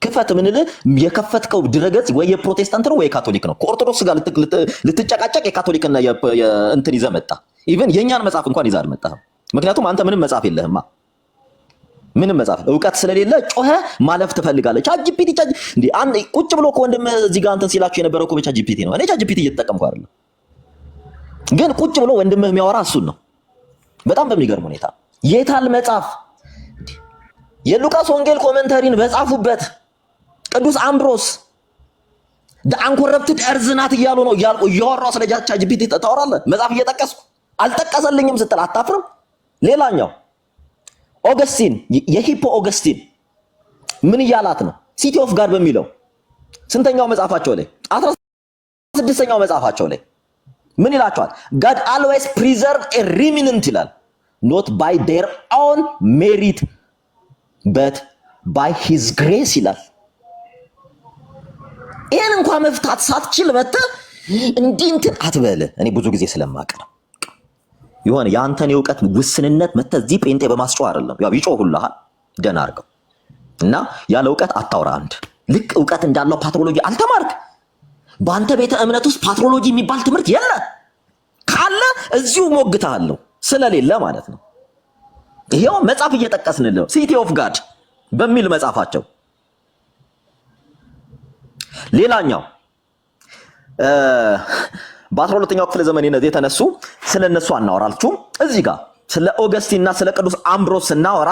ክፈት ብንልህ የከፈትከው ድረገጽ ወይ የፕሮቴስታንት ነው ወይ የካቶሊክ ነው። ከኦርቶዶክስ ጋር ልትጨቃጨቅ የካቶሊክና እንትን ይዘህ መጣ። ኢቭን የኛን መጽሐፍ እንኳን ይዘህ አልመጣህም። ምክንያቱም አንተ ምንም መጽሐፍ የለህማ። ምንም መጽሐፍ እውቀት ስለሌለ ጮኸ ማለፍ ትፈልጋለህ። ቻትጂፒቲ እንዴ አንዴ ቁጭ ብሎ ወንድም እዚህ ጋር አንተን ሲላችሁ የነበረው እኮ ቻትጂፒቲ ነው። እኔ ቻትጂፒቲ እየተጠቀምኩ አይደለም፣ ግን ቁጭ ብሎ ወንድምህ የሚያወራ እሱን ነው። በጣም በሚገርም ሁኔታ የታል መጽሐፍ? የሉቃስ ወንጌል ኮሜንታሪን በጻፉበት ቅዱስ አምብሮስ አንኮረፕትድ እርዝ ናት እያሉ ነው እያወራሁ ስለ ቻትጂፒቲ ታወራለህ። መጽሐፍ እየጠቀስኩ አልጠቀሰልኝም ስትል አታፍርም? ሌላኛው ኦገስቲን የሂፖ ኦገስቲን ምን እያላት ነው? ሲቲ ኦፍ ጋድ በሚለው ስንተኛው መጽሐፋቸው ላይ 16ኛው መጽሐፋቸው ላይ ምን ይላቸዋል? God always preserve a remnant ይላል። not by their own merit but by his grace ይላል። ይሄን እንኳን መፍታት ሳትችል መጥተህ እንዲህ እንትን አትበል። እኔ ብዙ ጊዜ ስለማውቅ ነው ይሆን ያንተን የእውቀት ውስንነት መጥተህ እዚህ ጴንጤ በማስጮህ አይደለም። ያው ይጮሁልሃል ደህና አድርገው እና ያለ እውቀት አታውራ። አንድ ልክ እውቀት እንዳለው ፓትሮሎጂ አልተማርክ። በአንተ ቤተ እምነት ውስጥ ፓትሮሎጂ የሚባል ትምህርት የለ። ካለ እዚሁ ሞግታለሁ ስለሌለ ማለት ነው። ይሄው መጽሐፍ እየጠቀስንልህ ሲቲ ኦፍ ጋድ በሚል መጽሐፋቸው። ሌላኛው በ12ኛው ክፍለ ዘመን የተነሱ ስለነሱ አናወራልችሁም። እዚህ ጋር ስለ ኦገስቲንና ስለ ቅዱስ አምብሮስ ስናወራ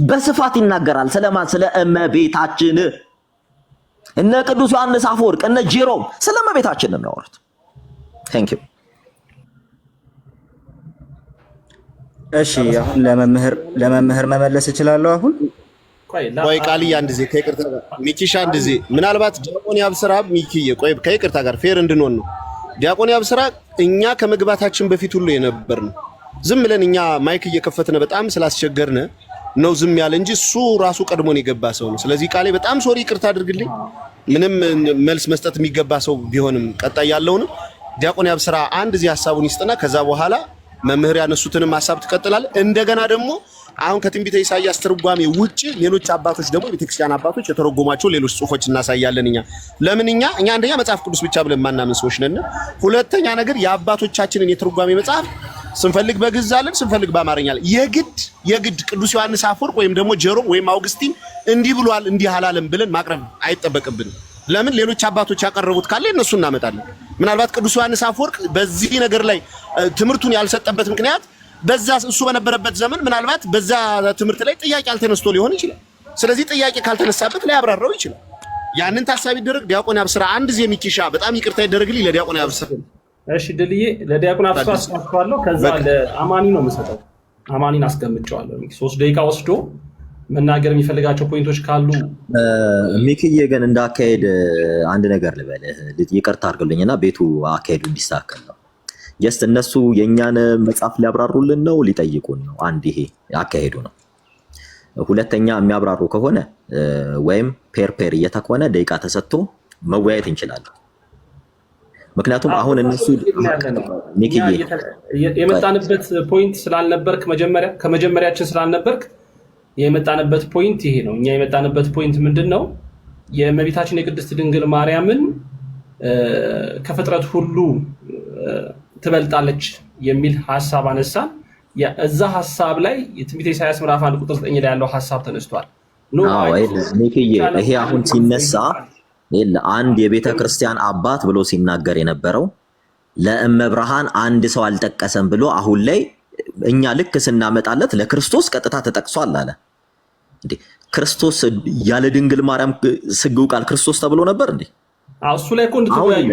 በስፋት ይናገራል። ስለማን? ስለ እመቤታችን። እነ ቅዱስ ዮሐንስ አፈወርቅ እነ ጄሮም ስለ እመቤታችን ነው የሚያወሩት። ቴንክ ዩ። እሺ አሁን ለመምህር መመለስ እችላለሁ። አሁን ቆይ ቃልዬ አንድ ጊዜ ከይቅርታ ጋር ሚኪሻ አንድ ጊዜ ምናልባት ዲያቆን ያብስራ ሚኪዬ ቆይ ከይቅርታ ጋር ፌር እንድንሆን ነው። ዲያቆን ያብስራ እኛ ከመግባታችን በፊት ሁሉ የነበርን ዝም ብለን እኛ ማይክ እየከፈትነ በጣም ስላስቸገርነ ነው ዝም ያለ እንጂ እሱ ራሱ ቀድሞን የገባ ሰው ነው። ስለዚህ ቃሌ በጣም ሶሪ ይቅርታ አድርግልኝ። ምንም መልስ መስጠት የሚገባ ሰው ቢሆንም ቀጣይ ያለውን ዲያቆን ያብስራ አንድ እዚህ ሐሳቡን ይስጥና ከዛ በኋላ መምህር ያነሱትንም ሐሳብ ትቀጥላል። እንደገና ደግሞ አሁን ከትንቢተ ኢሳይያስ ትርጓሜ ውጪ ሌሎች አባቶች ደግሞ ቤተክርስቲያን አባቶች የተረጎሟቸው ሌሎች ጽሁፎች እናሳያለን። ለምን እኛ አንደኛ መጽሐፍ ቅዱስ ብቻ ብለን ማናምን ሰዎች ነን። ሁለተኛ ነገር የአባቶቻችንን የትርጓሜ መጽሐፍ ስንፈልግ በግዕዝ አለን፣ ስንፈልግ በአማርኛ አለን። የግድ ቅዱስ ዮሐንስ አፈወርቅ ወይም ደግሞ ጄሮም ወይም አውግስቲን እንዲህ ብሏል እንዲህ አላለም ብለን ማቅረብ አይጠበቅብንም። ለምን ሌሎች አባቶች ያቀረቡት ካለ እነሱ እናመጣለን። ምናልባት ቅዱስ ዮሐንስ አፈወርቅ በዚህ ነገር ላይ ትምህርቱን ያልሰጠበት ምክንያት በዛ እሱ በነበረበት ዘመን ምናልባት በዛ ትምህርት ላይ ጥያቄ አልተነስቶ ሊሆን ይችላል። ስለዚህ ጥያቄ ካልተነሳበት ላይ ያብራራው ይችላል። ያንን ታሳቢ ይደረግ። ዲያቆን ያብስራ አንድ ዜ ሚኪሻ በጣም ይቅርታ ይደረግልኝ ለዲያቆን ያብስራ። እሺ ድልዬ ለዲያቆን ያብስራ አስቀምጣለሁ። ከዛ ለአማኒ ነው የምሰጠው። አማኒን አስቀምጫለሁ። 3 ደቂቃ ወስዶ መናገር የሚፈልጋቸው ፖይንቶች ካሉ ሚክዬ ግን እንዳካሄድ አንድ ነገር ልበልህ፣ ይቅርታ አድርግልኝና ቤቱ አካሄዱ እንዲስተካከል ነው። ጀስት እነሱ የኛን መጽሐፍ ሊያብራሩልን ነው ሊጠይቁን ነው። አንድ ይሄ አካሄዱ ነው። ሁለተኛ የሚያብራሩ ከሆነ ወይም ፔር እየተከሆነ ደቂቃ ተሰጥቶ መወያየት እንችላለን። ምክንያቱም አሁን እነሱ ሚክዬ የመጣንበት ፖይንት ስላልነበርክ ከመጀመሪያችን ስላልነበርክ የመጣንበት ፖይንት ይሄ ነው። እኛ የመጣንበት ፖይንት ምንድነው? የእመቤታችን የቅድስት ድንግል ማርያምን ከፍጥረት ሁሉ ትበልጣለች የሚል ሐሳብ አነሳን። እዛ ሐሳብ ላይ የትንቢተ ኢሳይያስ ምዕራፍ 1 ቁጥር 9 ላይ ያለው ሐሳብ ተነስቷል። ሚክዬ ይሄ አሁን ሲነሳ አንድ የቤተ ክርስቲያን አባት ብሎ ሲናገር የነበረው ለእመብርሃን አንድ ሰው አልጠቀሰም ብሎ አሁን ላይ እኛ ልክ ስናመጣለት ለክርስቶስ ቀጥታ ተጠቅሷል አለ። እንዴ ክርስቶስ ያለ ድንግል ማርያም ስግው ቃል ክርስቶስ ተብሎ ነበር እንዴ? እሱ ላይ እኮ እንድትወያዩ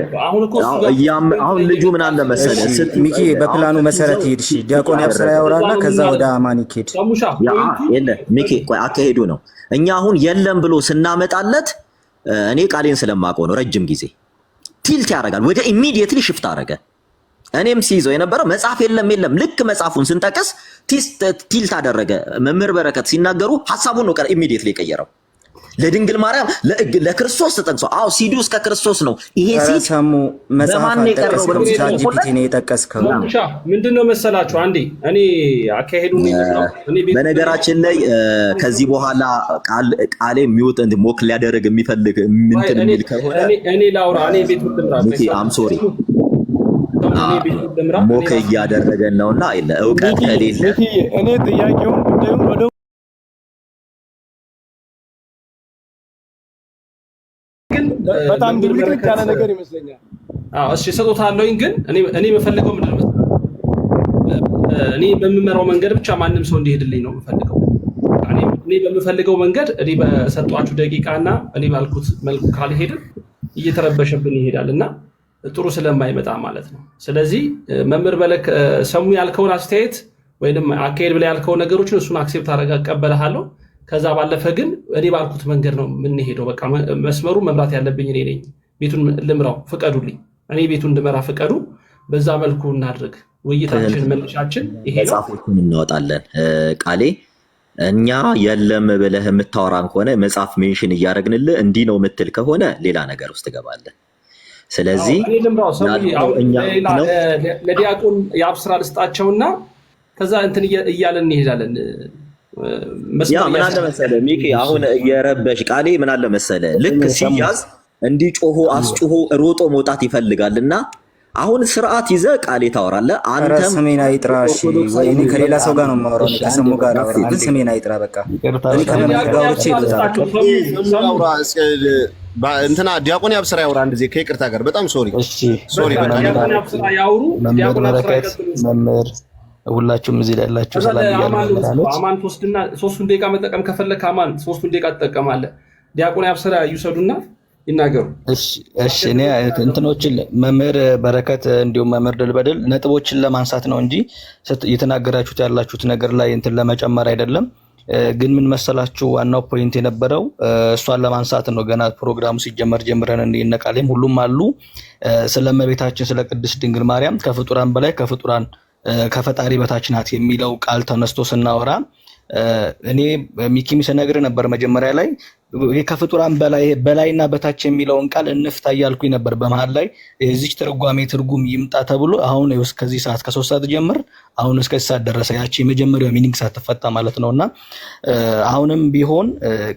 አሁን ልጁ ምን አለ መሰለህ ሚኪ በፕላኑ መሰረት ይሄድ። እሺ ዲያቆን ያብስራ ያወራና ከዛ ወደ አማን ይሄድ። ሚኪ ቆይ አካሄዱ ነው። እኛ አሁን የለም ብሎ ስናመጣለት እኔ ቃሌን ስለማውቀው ነው። ረጅም ጊዜ ቲልት ያደርጋል፣ ወደ ኢሚዲየትሊ ሽፍት አደረገ። እኔም ሲይዘው የነበረው መጽሐፍ የለም ልክ መጽሐፉን ስንጠቅስ ቲልት አደረገ። መምህር በረከት ሲናገሩ ሐሳቡን ነው ኢሚዲየትሊ የቀየረው። ለድንግል ማርያም ለክርስቶስ ተጠቅሶ ሲዱስ ከክርስቶስ ነው። ይሄ ሲሰሙ መጽሐፍ ተጠቅሰው ጂፒቲ ነው የጠቀስከው። ምንድነው መሰላችሁ? አንዴ እኔ አካሄዱን በነገራችን ላይ ከዚህ በኋላ ቃሌ የሚወጥ ሞክ ሊያደርግ የሚፈልግ ምንትን የሚል ከሆነ እኔ ላውራ። እኔ ቤት ምድምራ አም ሶሪ ሞክ እያደረገን ነውና እውቀት ከሌለ እኔ ጥያቄውን ጉዳዩን ወደ በጣም ድብልቅልቅ ያለ ነገር ይመስለኛል። እሺ ሰጥቶታለሁኝ። ግን እኔ የምፈልገው ምንድን ነው? እኔ በምመራው መንገድ ብቻ ማንም ሰው እንዲሄድልኝ ነው የምፈልገው። እኔ በምፈልገው መንገድ እኔ በሰጧችሁ ደቂቃና እኔ ባልኩት መልኩ ካልሄድን እየተረበሸብን ይሄዳል እና ጥሩ ስለማይመጣ ማለት ነው። ስለዚህ መምህር በለክ ሰሙ ያልከውን አስተያየት ወይንም አካሄድ ብላ ያልከውን ነገሮችን እሱን አክሴፕት አቀበልሃለሁ። ከዛ ባለፈ ግን እኔ ባልኩት መንገድ ነው የምንሄደው። በቃ መስመሩ መምራት ያለብኝ እኔ ነኝ። ቤቱን ልምራው፣ ፍቀዱልኝ። እኔ ቤቱን እንድመራ ፍቀዱ። በዛ መልኩ እናድርግ። ውይይታችን መነሻችን ይሄ ነው። መጽሐፎችን እናወጣለን። ቃሌ እኛ የለም ብለህ የምታወራን ከሆነ መጽሐፍ ሜንሽን እያደረግንልህ እንዲህ ነው የምትል ከሆነ ሌላ ነገር ውስጥ ገባለን። ስለዚህ ለዲያቆን የአብስራ ልስጣቸውና ከዛ እንትን እያለን እንሄዳለን። ምን አለ መሰለህ ሚኪ፣ አሁን የረበሽ ቃሌ ምን አለ መሰለህ ልክ ሲያዝ እንዲጮሁ አስጮሁ ሮጦ መውጣት ይፈልጋልና አሁን ስርዓት ይዘህ ቃሌ ታወራለህ። አንተም ስሜን አይጥራ። እሺ ወይ እኔ ከሌላ ሰው ጋር ነው የማወራው፣ ከሰሙ ጋር ነው። አንተ ስሜን አይጥራ። በቃ እኔ ከመጋውቼ እንትና ዲያቆን ያብስራ ያውራ አንድ ጊዜ ከይቅርታ ጋር በጣም ሶሪ። ዲያቆን ያብስራ ያውሩ። ዲያቆን በረከት መምህር ሁላችሁም እዚህ ላይ ያላችሁ ሰላም ይያላችሁ። አማን ሶስቱን ደቂቃ መጠቀም ከፈለክ አማን ሶስቱን ደቂቃ ትጠቀማለህ። ዲያቆን ያብስራ ይውሰዱና ይናገሩ። እሺ እኔ እንትኖችን መምህር በረከት እንዲሁም መምህር ድልበድል ነጥቦችን ለማንሳት ነው እንጂ እየተናገራችሁት ያላችሁት ነገር ላይ እንትን ለመጨመር አይደለም። ግን ምን መሰላችሁ ዋናው ፖይንት የነበረው እሷን ለማንሳት ነው። ገና ፕሮግራሙ ሲጀመር ጀምረን እንነቃለን። ሁሉም አሉ ስለ እመቤታችን ስለ ቅድስት ድንግል ማርያም ከፍጡራን በላይ ከፈጣሪ በታች ናት የሚለው ቃል ተነስቶ ስናወራ እኔ ሚኪም ስነግር ነበር መጀመሪያ ላይ ከፍጡራን በላይና በታች የሚለውን ቃል እንፍታ እያልኩኝ ነበር። በመሃል ላይ የዚች ትርጉም ይምጣ ተብሎ አሁን ከዚህ ሰዓት ከ3 ሰዓት ጀምር አሁን እስከ ሰዓት ደረሰ። ያቺ የመጀመሪያው ሚኒንግ ሳትፈታ ማለት ነውና አሁንም ቢሆን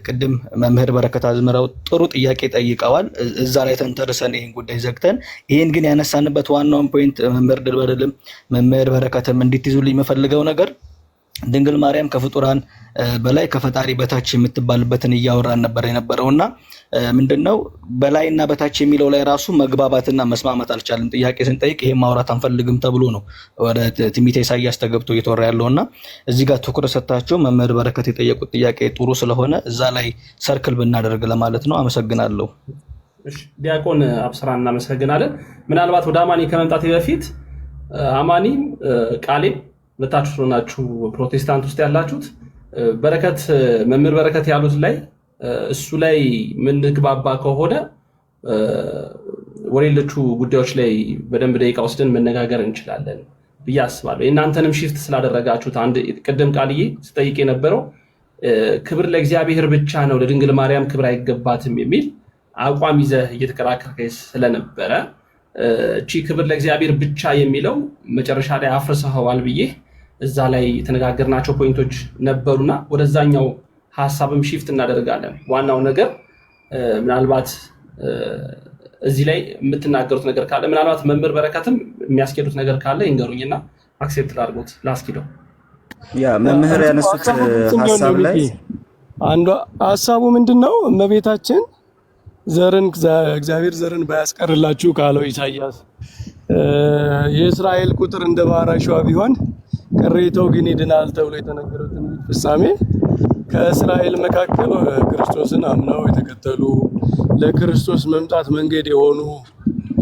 ቅድም መምህር በረከት አዝመራው ጥሩ ጥያቄ ጠይቀዋል። እዛ ላይ ተንተርሰን ይሄን ጉዳይ ዘግተን ይሄን ግን ያነሳንበት ዋናውን ፖይንት መምህር ድልበድልም መምህር በረከትም እንድትይዙልኝ የምፈልገው ነገር ድንግል ማርያም ከፍጡራን በላይ ከፈጣሪ በታች የምትባልበትን እያወራን ነበር የነበረውና ምንድነው በላይና በታች የሚለው ላይ ራሱ መግባባትና መስማማት አልቻለም። ጥያቄ ስንጠይቅ ይሄን ማውራት አንፈልግም ተብሎ ነው ወደ ትንቢተ ኢሳይያስ ተገብቶ እየተወራ ያለውና እዚህ ጋር ትኩረት ሰጣቸው መምህር በረከት የጠየቁት ጥያቄ ጥሩ ስለሆነ እዛ ላይ ሰርክል ብናደርግ ለማለት ነው። አመሰግናለሁ። እሺ ዲያቆን አብስራ እናመሰግናለን። ምናልባት ወደ አማኒ ከመምጣቴ በፊት አማኒ ቃሌ ሁለታችሁ ናችሁ ፕሮቴስታንት ውስጥ ያላችሁት በረከት መምህር በረከት ያሉት ላይ እሱ ላይ ምንግባባ ከሆነ ወሬለቹ ጉዳዮች ላይ በደንብ ደቂቃ ወስደን መነጋገር እንችላለን ብዬ አስባለሁ። የእናንተንም ሺፍት ስላደረጋችሁት አንድ ቅድም ቃልዬ ስጠይቅ የነበረው ክብር ለእግዚአብሔር ብቻ ነው ለድንግል ማርያም ክብር አይገባትም የሚል አቋም ይዘህ እየተከራከርከ ስለነበረ እቺ ክብር ለእግዚአብሔር ብቻ የሚለው መጨረሻ ላይ አፍርሰኸዋል ብዬ እዛ ላይ የተነጋገርናቸው ፖይንቶች ነበሩና ወደዛኛው ሐሳብም ሺፍት እናደርጋለን። ዋናው ነገር ምናልባት እዚህ ላይ የምትናገሩት ነገር ካለ ምናልባት መምህር በረከትም የሚያስኬዱት ነገር ካለ ይንገሩኝና አክሴፕት ላድርጎት ላስኪደው። ያ መምህር ያነሱት ሐሳብ ላይ አንዱ ሐሳቡ ምንድነው? እመቤታችን ዘርን እግዚአብሔር ዘርን ባያስቀርላችሁ ካለው ኢሳይያስ የእስራኤል ቁጥር እንደ ባህር አሸዋ ቢሆን ቅሬታው ግን ይድናል ተብሎ የተነገረው ትንቢት ፍጻሜ ከእስራኤል መካከል ክርስቶስን አምነው የተከተሉ ለክርስቶስ መምጣት መንገድ የሆኑ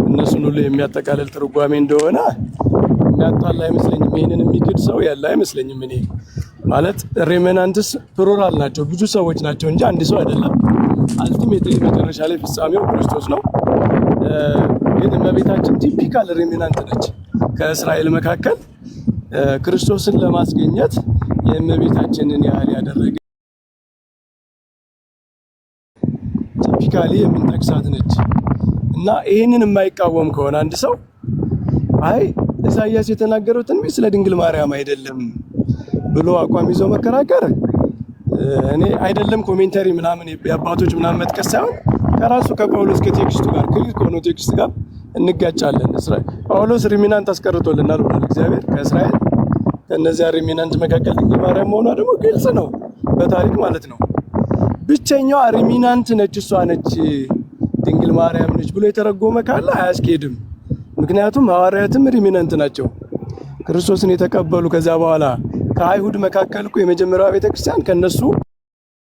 እነሱን ሁሉ የሚያጠቃልል ትርጓሜ እንደሆነ የሚያጣላ አይመስለኝም። ይሄንን የሚክድ ሰው ያለ አይመስለኝም። እኔ ማለት ሬሜናንትስ ፕሉራል ናቸው፣ ብዙ ሰዎች ናቸው እንጂ አንድ ሰው አይደለም። አልቲሜት መጨረሻ ላይ ፍጻሜው ክርስቶስ ነው። ግን እመቤታችን ቲፒካል ሬሜናንት ነች ከእስራኤል መካከል ክርስቶስን ለማስገኘት የእመቤታችንን ያህል ያደረገ ቲፒካሊ የምንጠቅሳት ነች እና ይህንን የማይቃወም ከሆነ አንድ ሰው አይ ኢሳይያስ የተናገረው ትንቢት ስለ ድንግል ማርያም አይደለም ብሎ አቋም ይዞ መከራከር እኔ አይደለም ኮሜንታሪ ምናምን የአባቶች ምናምን መጥቀስ ሳይሆን ከራሱ ከጳውሎስ ከቴክስቱ ጋር ክሊር ከሆነው ቴክስት ጋር እንጋጫለን። ጳውሎስ ሪሚናንት አስቀርቶልናል ብሏል እግዚአብሔር ከእስራኤል ከነዚያ ሪሚናንት መካከል ድንግል ማርያም መሆኗ ደግሞ ግልጽ ነው በታሪክ ማለት ነው። ብቸኛዋ ሪሚናንት ነች እሷ ነች ድንግል ማርያም ነች ብሎ የተረጎመ ካለ አያስኬድም። ምክንያቱም ሐዋርያትም ሪሚናንት ናቸው ክርስቶስን የተቀበሉ ከዛ በኋላ ከአይሁድ መካከል እኮ የመጀመሪያው ቤተክርስቲያን ከነሱ